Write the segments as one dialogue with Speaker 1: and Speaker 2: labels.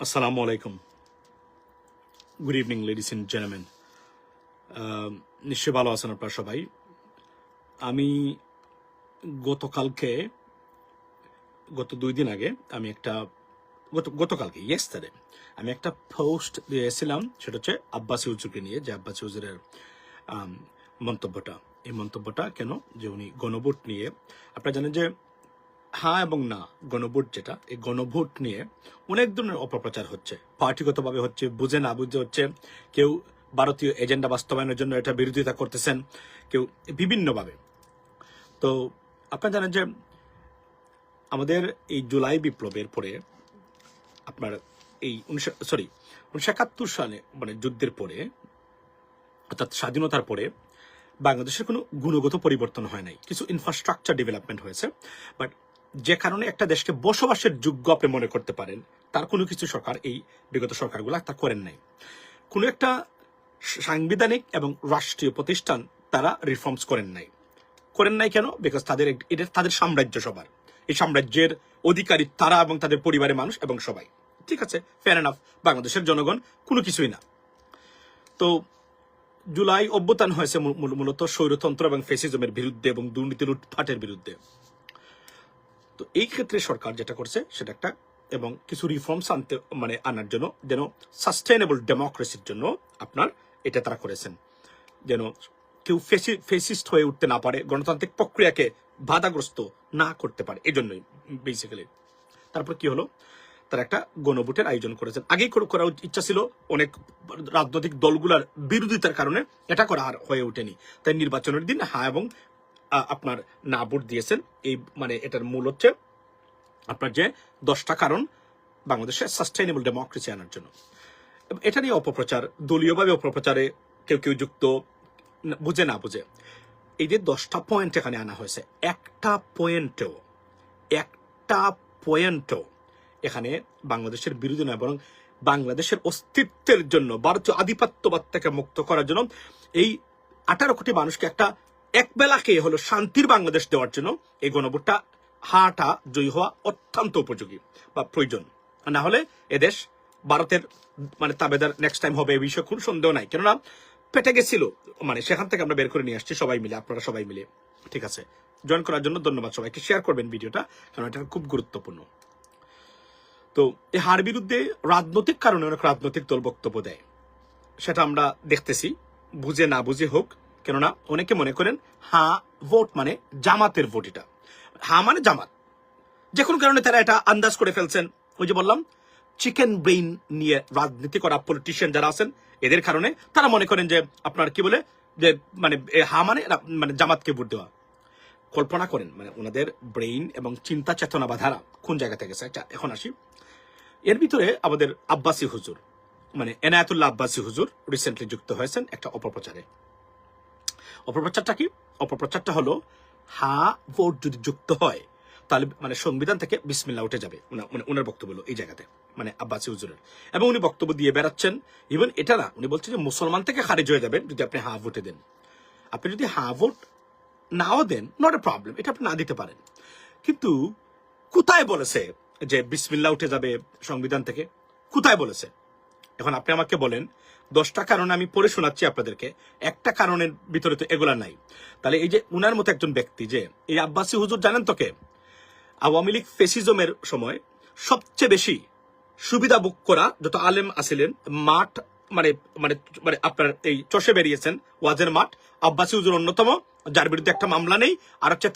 Speaker 1: Assalamu alaikum. Good evening, ladies and gentlemen. নিশ্চয়ই ভালো আছেন আপনারা সবাই। আমি গত 2 দিন আগে আমি একটা গতকালকে ইয়েস্টারডে আমি একটা পোস্ট দিয়েছিলাম, সেটা হচ্ছে আব্বাসী হুজুরকে নিয়ে, যে আব্বাসী হুজুরের এই মন্তব্যটা কেন, যে উনি গণভোট নিয়ে, আপনারা জানেন যে হ্যাঁ এবং না গণভোট, যেটা এই গণভোট নিয়ে অনেক ধরনের অপপ্রচার হচ্ছে, পার্টিগতভাবে হচ্ছে, বুঝে না বুঝে হচ্ছে, কেউ ভারতীয় এজেন্ডা বাস্তবায়নের জন্য এটা বিরোধিতা করতেছেন, কেউ বিভিন্নভাবে। তো আপনারা জানেন যে আমাদের এই জুলাই বিপ্লবের পরে, আপনার এই 1971 সালে মানে যুদ্ধের পরে, অর্থাৎ স্বাধীনতার পরে বাংলাদেশের কোনো গুণগত পরিবর্তন হয় নাই, কিছু ইনফ্রাস্ট্রাকচার ডেভেলপমেন্ট হয়েছে, বাট যে কারণে একটা দেশকে বসবাসের যোগ্য আপনি মনে করতে পারেন, তার কোনো কিছু সরকার, এই বিগত সরকারগুলো তা করেন নাই। কোনো একটা সাংবিধানিক এবং রাষ্ট্রীয় প্রতিষ্ঠান তারা রিফর্মস করেন নাই কেন? বিকজ এটা তাদের সাম্রাজ্য, সবার এই সাম্রাজ্যের অধিকারী তারা এবং তাদের পরিবারের মানুষ এবং সবাই, ঠিক আছে, ফেয়ার এনাফ। বাংলাদেশের জনগণ কোনো কিছুই না। তো জুলাই অভ্যুত্থান হয়েছে মূলত স্বৈরতন্ত্র এবং ফেসিজমের বিরুদ্ধে এবং দুর্নীতি লুটপাটের বিরুদ্ধে। তো এই ক্ষেত্রে সরকার যেটা করছে সেটা একটা, এবং কিছু রিফর্মস আনার জন্য, যেন সাস্টেইনেবল ডেমোক্রেসির জন্য আপনার এটা তারা করেছেন, যেন কেউ ফেসিস্ট হয়ে উঠতে না পারে, গণতান্ত্রিক প্রক্রিয়াকে বাধাগ্রস্ত না করতে পারে, এই জন্যই বেসিক্যালি। তারপর কি হলো, তারা একটা গণভোটের আয়োজন করেছেন। আগেই করার ইচ্ছা ছিল, অনেক রাজনৈতিক দলগুলোর বিরোধিতার কারণে এটা করা আর হয়ে ওঠেনি। তাই নির্বাচনের দিন হ্যাঁ এবং আপনার না ভোট দিয়েছেন। এই মানে এটার মূল হচ্ছে আপনার যে 10টা কারণ বাংলাদেশে সাস্টেইনেবল ডেমোক্রেসি আনার জন্য। এটা নিয়ে অপপ্রচার, দলীয়ভাবে অপপ্রচারে কেউ যুক্ত, বুঝে না বুঝে, এই যে 10টা পয়েন্ট এখানে আনা হয়েছে, একটা পয়েন্টও এখানে বাংলাদেশের বিরোধী নয়, বরং বাংলাদেশের অস্তিত্বের জন্য, ভারতীয় আধিপত্যবাদ থেকে মুক্ত করার জন্য, এই 18 কোটি মানুষকে একটা একবেলাকে হলো শান্তির বাংলাদেশ দেওয়ার জন্য এই গণভোটটা হাটা জয়ী হওয়া অত্যন্ত উপযোগী বা প্রয়োজন। না হলে এদেশ ভারতের মানে তাবেদার নেক্সট টাইম হবে, এই বিষয়ে কোনো সন্দেহ নাই। কেননা পেটে গেছিল, মানে সেখান থেকে আমরা বের করে নিয়ে আসছি সবাই মিলে, আপনারা সবাই মিলে, ঠিক আছে। জয়েন করার জন্য ধন্যবাদ সবাইকে, শেয়ার করবেন ভিডিওটা, কারণ এটা খুব গুরুত্বপূর্ণ। তো এই হার বিরুদ্ধে রাজনৈতিক কারণে অনেক রাজনৈতিক দল বক্তব্য দেয়, সেটা আমরা দেখতেছি, বুঝে না বুঝে হোক। কেননা অনেকে মনে করেন হ্যাঁ ভোট মানে জামাতের ভোট, এটা হ্যাঁ মানে জামাত, যে কোনো কারণে তারা এটা আন্দাজ করে ফেলছেন। ওই যে বললাম, চিকেন ব্রেইন নিয়ে রাজনীতি করা পলিটিশিয়ান যারা আছেন, এদের কারণে তারা মনে করেন যে আপনার কি বলে, যে মানে হ্যাঁ মানে জামাতকে ভোট দেওয়া। কল্পনা করেন, মানে ওনাদের ব্রেইন এবং চিন্তা চেতনা বা ধারা কোন জায়গা থেকে গেছে। এখন আসি, এর ভিতরে আমাদের আব্বাসী হুজুর, মানে এনায়েতুল্লাহ আব্বাসী হুজুর রিসেন্টলি যুক্ত হয়েছেন একটা অপপ্রচারে। অপপ্রচারটা কি? অপপ্রচারটা হলো, হ্যাঁ ভোট যদি যুক্ত হয় তাহলে মানে সংবিধান থেকে বিসমিল্লাহ উঠে যাবে। ওনার বক্তব্য হলো এই জায়গাতে, মানে আব্বাসী হুজুরের, এবং উনি বক্তব্য দিয়ে বেড়াচ্ছেন। ইভেন এটা না, উনি বলছেন যে মুসলমান থেকে খারিজ হয়ে যাবেন যদি আপনি হ্যাঁ ভোটে দেন। আপনি যদি হ্যাঁ ভোট নাও দেন, নট এ প্রবলেম, এটা আপনি না দিতে পারেন। কিন্তু কোথায় বলেছে যে বিসমিল্লাহ উঠে যাবে সংবিধান থেকে? কোথায় বলেছে? এখন আপনি আমাকে বলেন, 10টা কারণ আমি পড়ে শোনাচ্ছি আপনাদেরকে, একটা কারণের ভিতরে তো এগুলা নাই। তাহলে এই যে উনার মতো একজন ব্যক্তি, যে এই আব্বাসী হুজুর জানেন তো কে? আওয়ামী লীগ ফেসিজমের সময় সবচেয়ে বেশি সুবিধা ভোগ করা যত আলেম আসিলেন, মাঠ মানে মানে মানে আপনার এই চষে বেরিয়েছেন, ওয়াজের মাঠ, আব্বাসী হুজুর অন্যতম, যার বিরুদ্ধে একটা মামলা নেই। আর হচ্ছে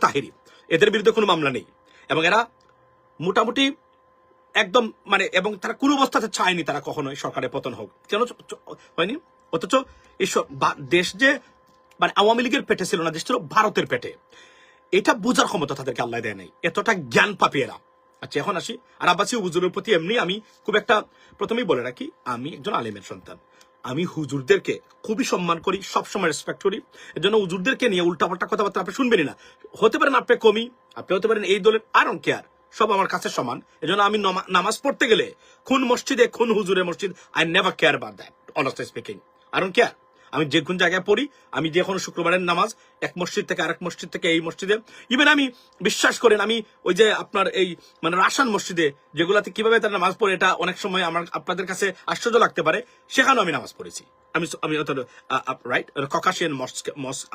Speaker 1: তাহিরি, এদের বিরুদ্ধে কোনো মামলা নেই, এবং এরা মোটামুটি একদম মানে, এবং তারা কোনো অবস্থাতে চায়নি তারা কখনোই সরকারের পতন হোক। কেন হয়নি? অথচ এই দেশ যে মানে আওয়ামী লীগের পেটে ছিল না, দেশ ছিল ভারতের পেটে। এটা বোঝার ক্ষমতা তাদেরকে আল্লাহ দেয় নাই, এতটা জ্ঞান পাপি এরা। আচ্ছা, এখন আসি, আর আব্বাসী হুজুরের প্রতি এমনি আমি খুব একটা, প্রথমেই বলে রাখি, আমি একজন আলেমের সন্তান, আমি হুজুরদেরকে খুবই সম্মান করি, সবসময় রেসপেক্ট করি। এর জন্য হুজুরদেরকে নিয়ে উল্টাপাল্টা কথাবার্তা আপনি শুনবেনই না। হতে পারেন আপনি কমি, আপনি হতে পারেন এই দলের, আই ডোন্ট কেয়ার, সব আমার কাছে সমান। এজন্য আমি নামাজ পড়তে গেলে কোন মসজিদে কোন হুজুরের মসজিদ, I never care about that, honestly speaking, I don't care. আমি যে কোন জায়গায় পড়ি, আমি যে কোনো শুক্রবারের নামাজ এক মসজিদ থেকে আরেক মসজিদ থেকে এই মসজিদে, ইভেন আমি বিশ্বাস করেন আমি ওই যে আপনার এই মানে রাসান মসজিদে যেগুলাতে কিভাবে তারা নামাজ পড়ে, এটা অনেক সময় আমার আপনাদের কাছে আশ্চর্য লাগতে পারে, সেখানেও আমি নামাজ পড়েছি। আমি রাইট ককাশিয়ান মস্ক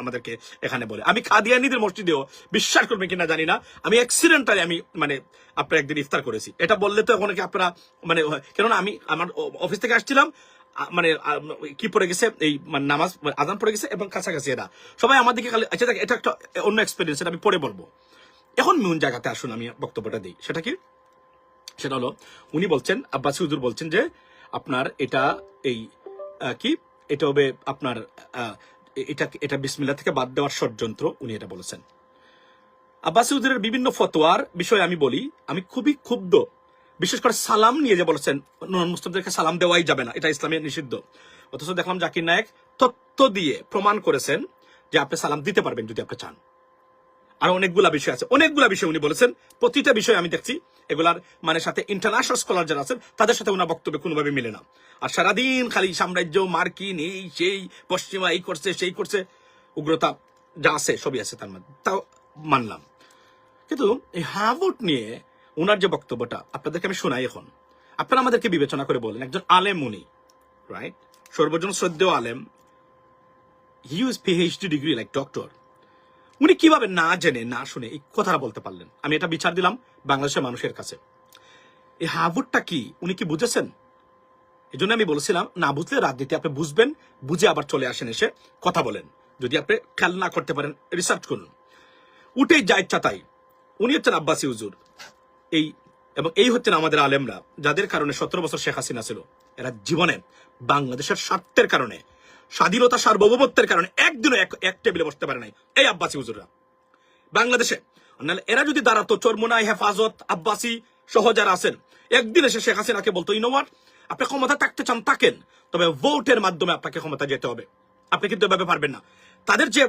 Speaker 1: আমাদেরকে এখানে বলে। আমি কাদিয়ানীদের মসজিদেও বিশ্বাস করবেন কিনা জানি না, আমি অ্যাক্সিডেন্টালি আমি মানে আপনার একদিন ইফতার করেছি। এটা বললে তো অনেকে আপনারা মানে, কেননা আমি আমার অফিস থেকে আসছিলাম, মানে কি পড়ে গেছে এই মানে নামাজ আজান পড়ে গেছে এবং কাছাকাছি এরা সবাই আমার দিকে খালি, আচ্ছা এটা একটা অন্য এক্সপিরিয়েন্স, এটা আমি পরে বলবো। এখন মূল জায়গাতে আসুন, আমি বক্তব্যটা দিই। সেটা কি? সেটা হলো উনি বলছেন, আব্বাসী হুজুর বলছেন যে আপনার এটা এই কি এটা হবে আপনার এটা বিসমিল্লাহ থেকে বাদ দেওয়ার ষড়যন্ত্র, উনি এটা বলেছেন। আব্বাসী হুজুরের বিভিন্ন ফতোয়ার বিষয়ে আমি বলি, আমি খুবই ক্ষুব্ধ। বিশেষ করে সালাম নিয়ে যে বলেছেন নন মুসলিমদেরকে সালাম দেওয়াই যাবে না, এটা ইসলামে নিষিদ্ধ। অথচ দেখলাম জাকির নায়েক তথ্য দিয়ে প্রমাণ করেছেন যে আপনি সালাম দিতে পারবেন যদি আপনি চান। আর অনেকগুলা বিষয় আছে, অনেকগুলা বিষয় উনি বলেছেন। প্রতিটা বিষয় আমি দেখছি এগুলার মানে সাথে ইন্টারন্যাশনাল স্কলার যারা আছেন তাদের সাথে ওনার বক্তব্য কোনোভাবে মিলে না। আর সারাদিন খালি সাম্রাজ্য, মার্কিন, এই সেই, পশ্চিমা এই করছে সেই করছে, উগ্রতা যা আছে সবই আছে তার মধ্যে, তাও মানলাম। কিন্তু এই হার্ভার্ড নিয়ে ওনার যে বক্তব্যটা আপনাদেরকে আমি শোনাই এখন, আপনারা আমাদেরকে বিবেচনা করে বলেন। একজন আলেম উনি, রাইট, সর্বজন শ্রদ্ধেয় আলেম, he use PhD degree like doctor. উনি কিভাবে না জেনে না শুনে এই কথাটা বলতে পারলেন? আমি এটা বিচার দিলাম বাংলাদেশের মানুষের কাছে। এই হার্ভার্ডটা কি উনি কি বুঝেছেন? এই জন্য আমি বলেছিলাম না বুঝলে রাজনীতি আপনি বুঝবেন, বুঝে আবার চলে আসেন, এসে কথা বলেন। যদি আপনি খেয়াল না করতে পারেন রিসার্চ করুন। উঠেই যা ইচ্ছা তাই। উনি হচ্ছেন আব্বাসী হুজুর, এই এবং এই হচ্ছেন আমাদের আলেমরা, যাদের কারণে 17 বছর শেখ হাসিনা ছিল। এরা জীবনে বাংলাদেশের স্বার্থের কারণে, স্বাধীনতা সার্বভৌমত্বের কারণে একদিনও এক টেবিলে বসতে পারে নাই এই আব্বাসী হুজুররা বাংলাদেশে। এরা যদি দাঁড়াতো, চরমোনাই, হেফাজত, আব্বাসী সহ যারা আছেন, একদিন এসে শেখ হাসিনাকে বলতো, ইউ নো হোয়াট, আপনি ক্ষমতা থাকতে চান থাকেন, তবে ভোটের মাধ্যমে আপনাকে ক্ষমতা যেতে হবে। আপনি কিন্তু এভাবে পারবেন না। তাদের যে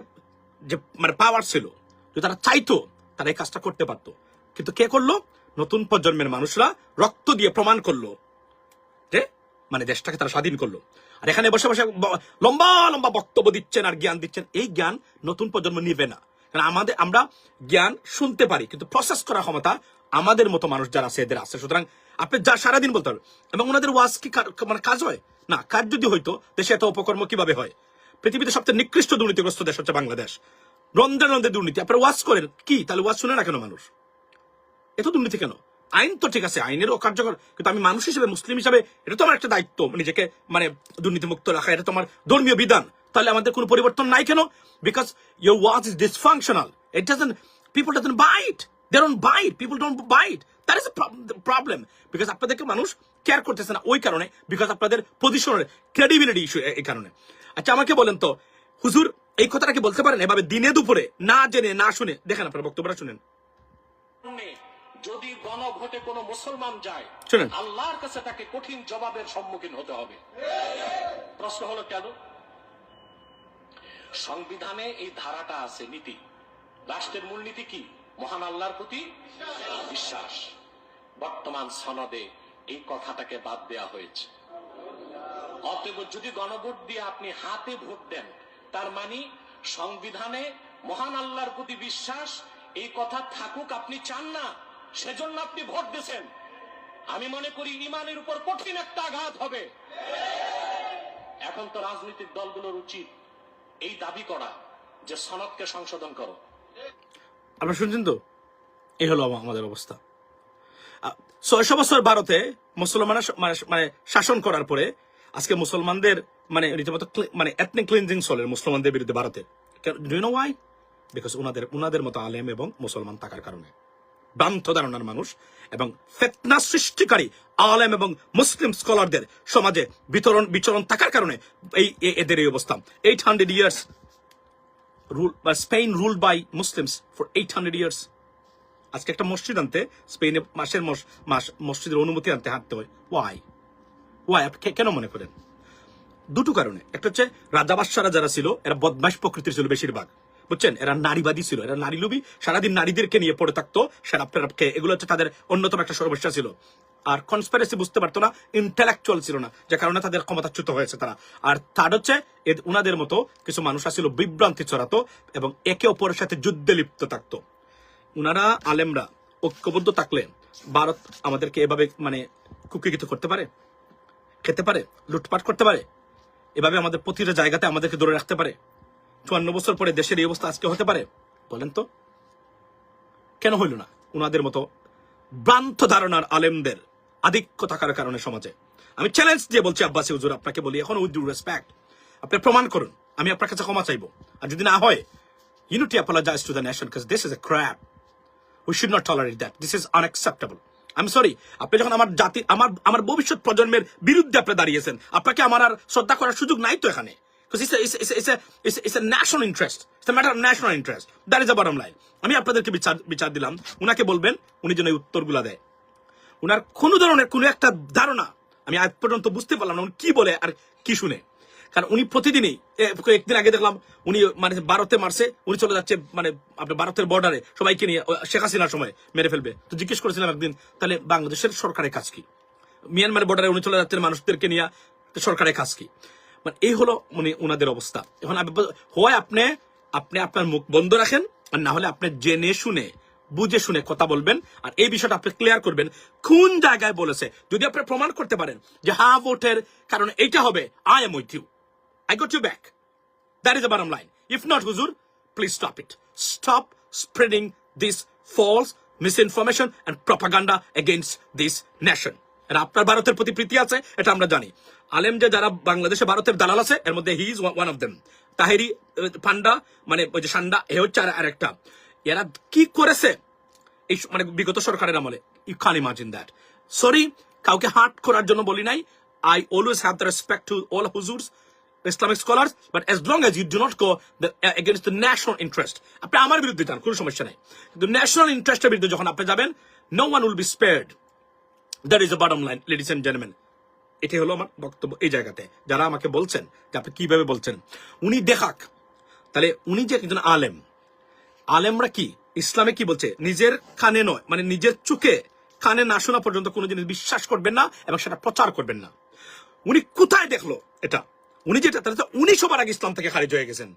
Speaker 1: মানে পাওয়ার ছিল, যদি তারা চাইতো তারা এই কাজটা করতে পারতো। কিন্তু কে করলো? নতুন প্রজন্মের মানুষরা রক্ত দিয়ে প্রমাণ করলো যে মানে দেশটাকে তারা স্বাধীন করলো। আর এখানে বসে বসে লম্বা লম্বা বক্তব্য দিচ্ছেন আর জ্ঞান দিচ্ছেন। এই জ্ঞান নতুন প্রজন্ম নিবে না, কারণ আমরা জ্ঞান শুনতে পারি কিন্তু প্রসেস করার ক্ষমতা আমাদের মতো মানুষ যারা আছে এদের আছে। সুতরাং আপনি যা সারাদিন বলতে হবে। এবং ওনাদের ওয়াজ কি মানে কাজ হয় না? কাজ যদি হইতো দেশে এত অপকর্ম কিভাবে হয়? পৃথিবীতে সবচেয়ে নিকৃষ্ট দুর্নীতিগ্রস্ত দেশ হচ্ছে বাংলাদেশ। রন্ধে রন্ধে দুর্নীতি। আপনারা ওয়াজ করেন কি? তাহলে ওয়াজ শুনে না কেন মানুষ? এত দুর্নীতি কেন? আইন তো ঠিক আছে, আইনেরও কার্যকর, কিন্তু আমি মানুষ হিসেবে, মুসলিম হিসাবে, এটা তো আমার একটা দায়িত্ব নিজেকে মানে দুর্নীতিমুক্ত রাখা। এটা তো আমার ধর্মীয় বিধান। তাহলে আমাদের কোনো পরিবর্তন নাই কেন? Because your was is dysfunctional. It doesn't, people doesn't buy it, they don't buy it, people don't buy it. That is problem. Because আপনাদেরকে মানুষ কেয়ার করতেছে না ওই কারণে, বিকজ আপনাদের পজিশনের ক্রেডিবিলিটি ইস্যু এই কারণে। আচ্ছা আমাকে বলেন তো, হুজুর এই কথাটা কি বলতে পারেন এভাবে দিনে দুপুরে না জেনে না শুনে? দেখেন আপনার বক্তব্যটা শুনেন।
Speaker 2: যদি গণভোটে কোন মুসলমান যায়, আল্লাহর কাছে তাকে কঠিন জবাবের সম্মুখীন হতে হবে। প্রশ্ন হলো কেন? সংবিধানে এই ধারাটা আছে, নীতি, রাষ্ট্রের মূলনীতি কি? মহান আল্লাহর প্রতি বিশ্বাস। বর্তমান সনদে এই কথাটাকে বাদ দেওয়া হয়েছে। অতএব যদি গণভোট দিয়ে আপনি হাতে ভোট দেন, তার মানে সংবিধানে মহান আল্লাহর প্রতি বিশ্বাস এই কথা থাকুক আপনি চান না, সেজন্য আপনি ভোট দিয়েছেন। আমি মনে করি ইমানের উপর কঠিন একটা আঘাত হবে। এখন তো রাজনৈতিক দলগুলোর উচিত এই দাবি করা যে সনদকে সংশোধন করো।
Speaker 1: আপনারা শুনছেন তো? এই হলো আমাদের অবস্থা। 600 বছর ভারতে মুসলমানের মানে শাসন করার পরে আজকে মুসলমানদের মানে রীতিমতো মানে এথনিক ক্লিনজিং চলে মুসলমানদের বিরুদ্ধে ভারতে। Do you know why? Because ওনাদের মতো আলেম এবং মুসলমান থাকার কারণে, ভ্রান্ত ধারণার মানুষ এবং ফিতনা সৃষ্টিকারী আলেম এবং মুসলিম স্কলারদের সমাজে বিচরণ থাকার কারণে এদের এই অবস্থা। 800 years Spain ruled by Muslims for 800 years। আজকে একটা মসজিদ আনতে স্পেনে মসজিদের অনুমতি আনতে হাঁটতে হয়। ওয়াই? আপনি কেন মনে করেন? দুটো কারণে। একটা হচ্ছে রাজা বাদশারা যারা ছিল এরা বদমাশ প্রকৃতির ছিল বেশিরভাগ, বুঝছেন, এরা নারীবাদী ছিল, এরা নারী লোভী, সারাদিন নারীদেরকে নিয়ে পড়ে থাকতো, সেরাপকে, এগুলো হচ্ছে তাদের অন্যতম একটা সমস্যা ছিল। আর কনস্পিরেসি বুঝতে পারতো না, ইন্টেলেকচুয়াল ছিল না, যে কারণে তাদের ক্ষমতাচ্যুত হয়েছে তারা। আর থার্ড হচ্ছে উনাদের মতো কিছু মানুষ ছিল বিভ্রান্তি ছড়াতো এবং একে অপরের সাথে যুদ্ধে লিপ্ত থাকতো। উনারা আলেমরা ঐক্যবদ্ধ থাকলে ভারত আমাদেরকে এভাবে মানে কুকিগিত করতে পারে, খেতে পারে, লুটপাট করতে পারে, এভাবে আমাদের প্রতিটা জায়গাতে আমাদেরকে ধরে রাখতে পারে? 54 বছর পরে দেশের এই অবস্থা আজকে হতে পারে? বলেন তো কেন হইল না? উনাদের মতো ভ্রান্ত ধারণার আলেমদের আধিক্য থাকার কারণে সমাজে। আমি চ্যালেঞ্জ দিয়ে বলছি আব্বাসী হুজুর, আপনাকে বলি এখন উইথ ডিউ রেসপেক্ট, আপনি প্রমাণ করুন, আমি আপনার কাছে ক্ষমা চাইবো। আর যদি না হয়, you need to apologize to the nation because this is a crap. We should not tolerate that. This is unacceptable. I'm sorry. আপনি যখন আমার জাতি, আমার ভবিষ্যৎ প্রজন্মের বিরুদ্ধে আপনি দাঁড়িয়েছেন, আপনাকে আমার আর শ্রদ্ধা করার সুযোগ নাই তো এখানে। Because it's a national interest. It's a matter of national interest. That is the bottom line. আমি আপনাদেরকে বিচার দিলাম, উনাকে বলবেন উনি যেন এই উত্তরগুলা দেয়। উনার কোনো ধরনের কোনো একটা ধারণা আমি আজ পর্যন্ত বুঝতে পারলাম না উনি কি বলে আর কি শুনে। কারণ উনি প্রতিদিনই, একদিন আগে দেখলাম উনি মানে ভারতে মারছে, উনি চলে যাচ্ছে মানে আপনার ভারতের বর্ডারে সবাইকে নিয়ে, শেখ হাসিনার সময় মেরে ফেলবে। তো জিজ্ঞেস করেছিলাম একদিন, তাহলে বাংলাদেশের সরকারের কাজ কি? মিয়ানমার বর্ডারে উনি চলে যাচ্ছেন মানুষদেরকে নিয়ে, সরকারের কাজ কি? মানে এই হলো উনাদের অবস্থা। এখন হয় আপনি আপনার মুখ বন্ধ রাখেন, আর না হলে আপনি জেনে শুনে বুঝে শুনে কথা বলবেন। আর এই বিষয়টা আপনি ক্লিয়ার করবেন কোন জায়গায় বলেছে। যদি আপনি প্রমাণ করতে পারেন যে হ্যাঁ ভোটের কারণে এইটা হবে, I am with you, I got you back. That is the bottom line. If not, Huzur, please stop it. Stop spreading this false misinformation and propaganda against this nation. আর আপনার ভারতের প্রতি প্রীতি আছে, এটা আমরা জানি। আলেম যে যারা বাংলাদেশে ভারতের দালাল আছে, এর মধ্যে he is one of them. তাহেরি পান্ডা, মানে ওই যে সান্ডা, এ হচ্ছে আরেকটা। এরা কি করেছে এই মানে বিগত সরকারের আমলে, you can imagine that. Sorry, কাউকে হার্ট করার জন্য বলি নাই। I always have the respect to all Huzurs, Islamic scholars, but as long as you do not go against the national interest, আপনি আমার বিরুদ্ধে যান, কোনো সমস্যা নাই, কিন্তু ন্যাশনাল ইন্টারেস্টের বিরুদ্ধে যখন আপনি যাবেন, no one will be spared. That is the bottom line, ladies and gentlemen. এটাই হলো আমার বক্তব্য এই জায়গাতে। যারা আমাকে বলছেন যে আপনি কিভাবে বলছেন, উনি দেখাক, তাহলে উনি যে একজন আলেম, আলেমরা কি ইসলামে কি বলছে, নিজের কানে নয়, মানে নিজের চোখে কানে না শোনা পর্যন্ত কোনো জিনিস বিশ্বাস করবেন না এবং সেটা প্রচার করবেন না। উনি কোথায় দেখলো এটা? উনি যেটা, তাহলে উনি সবার আগে ইসলাম থেকে খারিজ হয়ে গেছেন।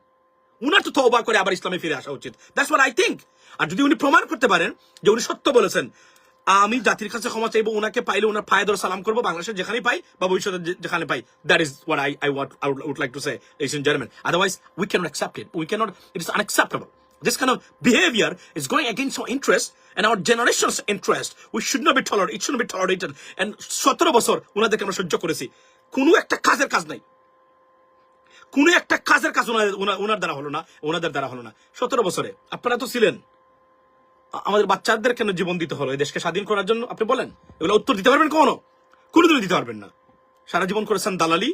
Speaker 1: উনার তো তওবা করে আবার ইসলামে ফিরে আসা উচিত। That's what I think. আর যদি উনি প্রমাণ করতে পারেন যে উনি সত্য বলেছেন, আমি জাতির কাছে ক্ষমা চাইবো, ওনাকে পাইলে ওনার পায়ে ধরে সালাম করবো, বাংলাদেশের যেখানে পাই বা ভবিষ্যতে যেখানে পাই। That is what I would like to say, ladies and gentlemen. Otherwise, we cannot accept it. It is unacceptable. This kind of behavior is going against our interest and our generation's interest. We should not be tolerated. It shouldn't be tolerated. And 17 বছর ওনাদেরকে আমরা সহ্য করেছি, কোনো একটা কাজের কাজ নাই, কোনো একটা কাজের কাজ ওনার দ্বারা হলো না, ওনাদের দ্বারা হলো না। 17 বছরে আপনারা তো ছিলেন, আমাদের বাচ্চাদের কেন জীবন দিতে হলো এই দেশকে স্বাধীন করার জন্য? আপনি বলেন, এগুলো উত্তর দিতে পারবেন কখনো? কোনোদিনও দিতে পারবেন না। সারা জীবন করেছেন দালালি,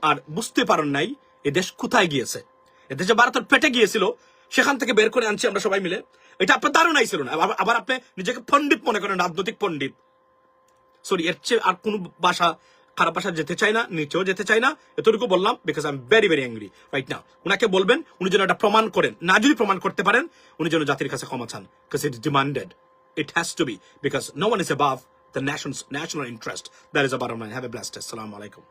Speaker 1: আর বুঝতে পারেন নাই এ দেশ কোথায় গিয়েছে। এ দেশে ভারতের পেটে গিয়েছিল, সেখান থেকে বের করে আনছি আমরা সবাই মিলে। এটা আপনার ধারণাই ছিল না। আবার আপনি নিজেকে পণ্ডিত মনে করেন, রাজনৈতিক পণ্ডিত। সরি, এর চেয়ে আর কোন ভাষা, খারাপ ভাষা যেতে চাই না, নিচেও যেতে চাই না। এতটুকু বললাম because I am very very angry right now. উনাকে বলবেন উনি যেন এটা প্রমাণ করেন, না যদি প্রমাণ করতে পারেন উনি যেন জাতির কাছে ক্ষমা চান, because it is demanded, it has to be, because no one is above the national interest. That is a bottom line. Have a blessed day. আসসালামু আলাইকুম।